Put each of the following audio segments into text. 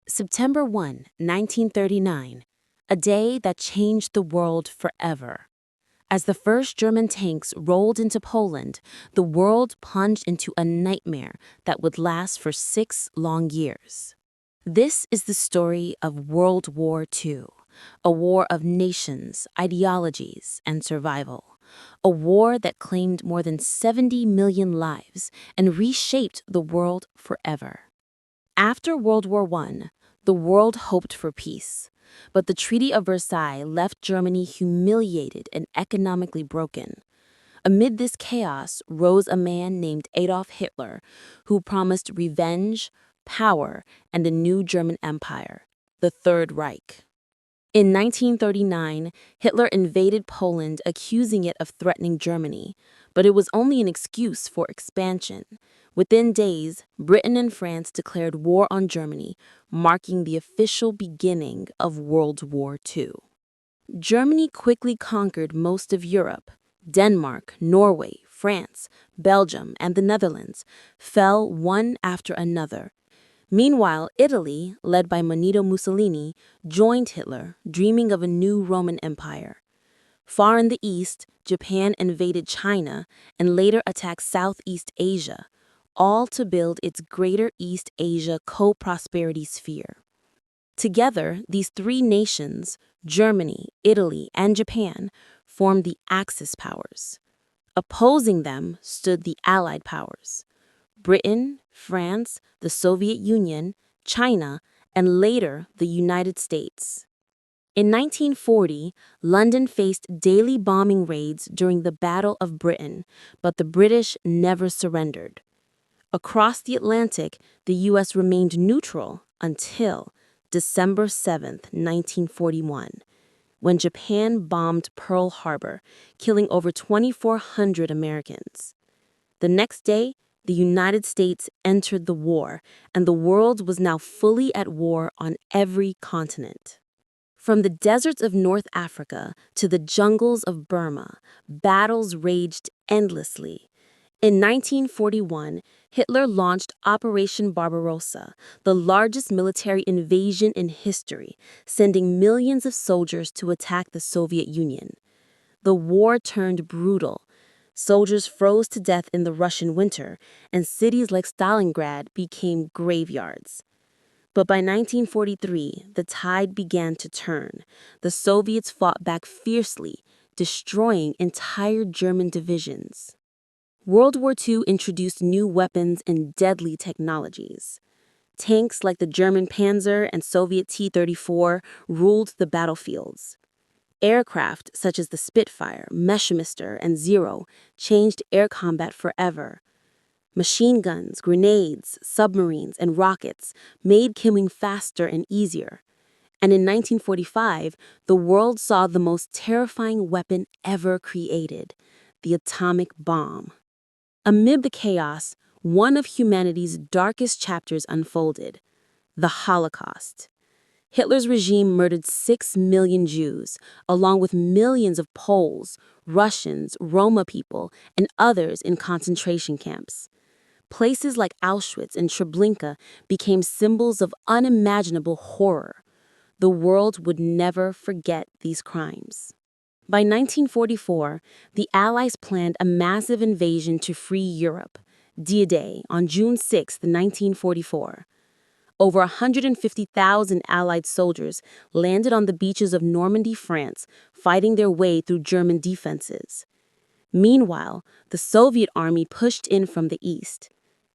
September 1, 1939, a day that changed the world forever. As the first German tanks rolled into Poland, the world plunged into a nightmare that would last for 6 long years. This is the story of World War II, a war of nations, ideologies, and survival. A war that claimed more than 70 million lives and reshaped the world forever. After World War I, the world hoped for peace, but the Treaty of Versailles left Germany humiliated and economically broken. Amid this chaos rose a man named Adolf Hitler, who promised revenge, power, and a new German empire, the Third Reich. In 1939, Hitler invaded Poland, accusing it of threatening Germany, but it was only an excuse for expansion. Within days, Britain and France declared war on Germany, marking the official beginning of World War II. Germany quickly conquered most of Europe. Denmark, Norway, France, Belgium, and the Netherlands fell one after another. Meanwhile, Italy, led by Benito Mussolini, joined Hitler, dreaming of a new Roman Empire. Far in the east, Japan invaded China and later attacked Southeast Asia, all to build its Greater East Asia co-prosperity sphere. Together, these three nations, Germany, Italy, and Japan, formed the Axis powers. Opposing them stood the Allied powers: Britain, France, the Soviet Union, China, and later the United States. In 1940, London faced daily bombing raids during the Battle of Britain, but the British never surrendered. Across the Atlantic, the U.S. remained neutral until December 7, 1941, when Japan bombed Pearl Harbor, killing over 2,400 Americans. The next day, the United States entered the war, and the world was now fully at war on every continent. From the deserts of North Africa to the jungles of Burma, battles raged endlessly. In 1941, Hitler launched Operation Barbarossa, the largest military invasion in history, sending millions of soldiers to attack the Soviet Union. The war turned brutal. Soldiers froze to death in the Russian winter, and cities like Stalingrad became graveyards. But by 1943, the tide began to turn. The Soviets fought back fiercely, destroying entire German divisions. World War II introduced new weapons and deadly technologies. Tanks like the German Panzer and Soviet T-34 ruled the battlefields. Aircraft such as the Spitfire, Messerschmitt, and Zero changed air combat forever. Machine guns, grenades, submarines, and rockets made killing faster and easier. And in 1945, the world saw the most terrifying weapon ever created: the atomic bomb. Amid the chaos, one of humanity's darkest chapters unfolded: the Holocaust. Hitler's regime murdered 6 million Jews, along with millions of Poles, Russians, Roma people, and others in concentration camps. Places like Auschwitz and Treblinka became symbols of unimaginable horror. The world would never forget these crimes. By 1944, the Allies planned a massive invasion to free Europe. D-Day on June 6, 1944. Over 150,000 Allied soldiers landed on the beaches of Normandy, France, fighting their way through German defenses. Meanwhile, the Soviet army pushed in from the east.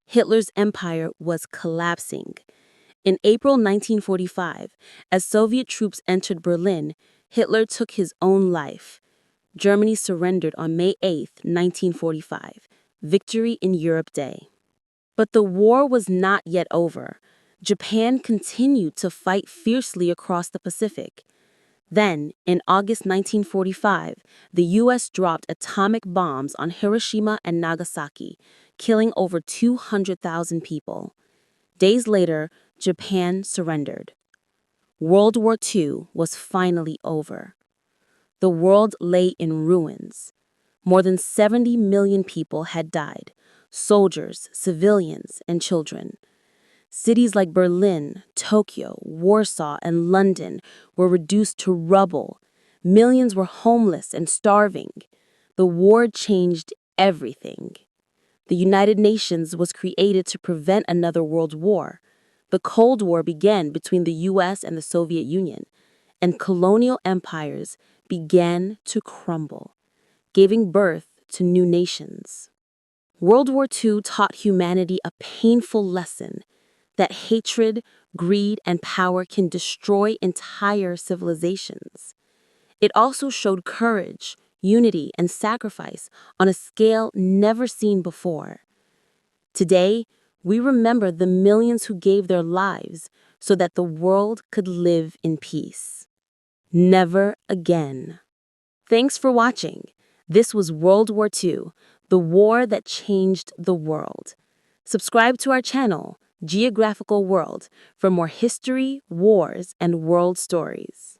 Hitler's empire was collapsing. In April 1945, as Soviet troops entered Berlin, Hitler took his own life. Germany surrendered on May 8, 1945, Victory in Europe Day. But the war was not yet over. Japan continued to fight fiercely across the Pacific. Then, in August 1945, the U.S. dropped atomic bombs on Hiroshima and Nagasaki, killing over 200,000 people. Days later, Japan surrendered. World War II was finally over. The world lay in ruins. More than 70 million people had died: soldiers, civilians, and children. Cities like Berlin, Tokyo, Warsaw, and London were reduced to rubble. Millions were homeless and starving. The war changed everything. The United Nations was created to prevent another world war. The Cold War began between the US and the Soviet Union, and colonial empires began to crumble, giving birth to new nations. World War II taught humanity a painful lesson that hatred, greed, and power can destroy entire civilizations. It also showed courage, unity, and sacrifice on a scale never seen before. Today, we remember the millions who gave their lives so that the world could live in peace. Never again. Thanks for watching. This was World War II, the war that changed the world. Subscribe to our channel, Geographical World, for more history, wars, and world stories.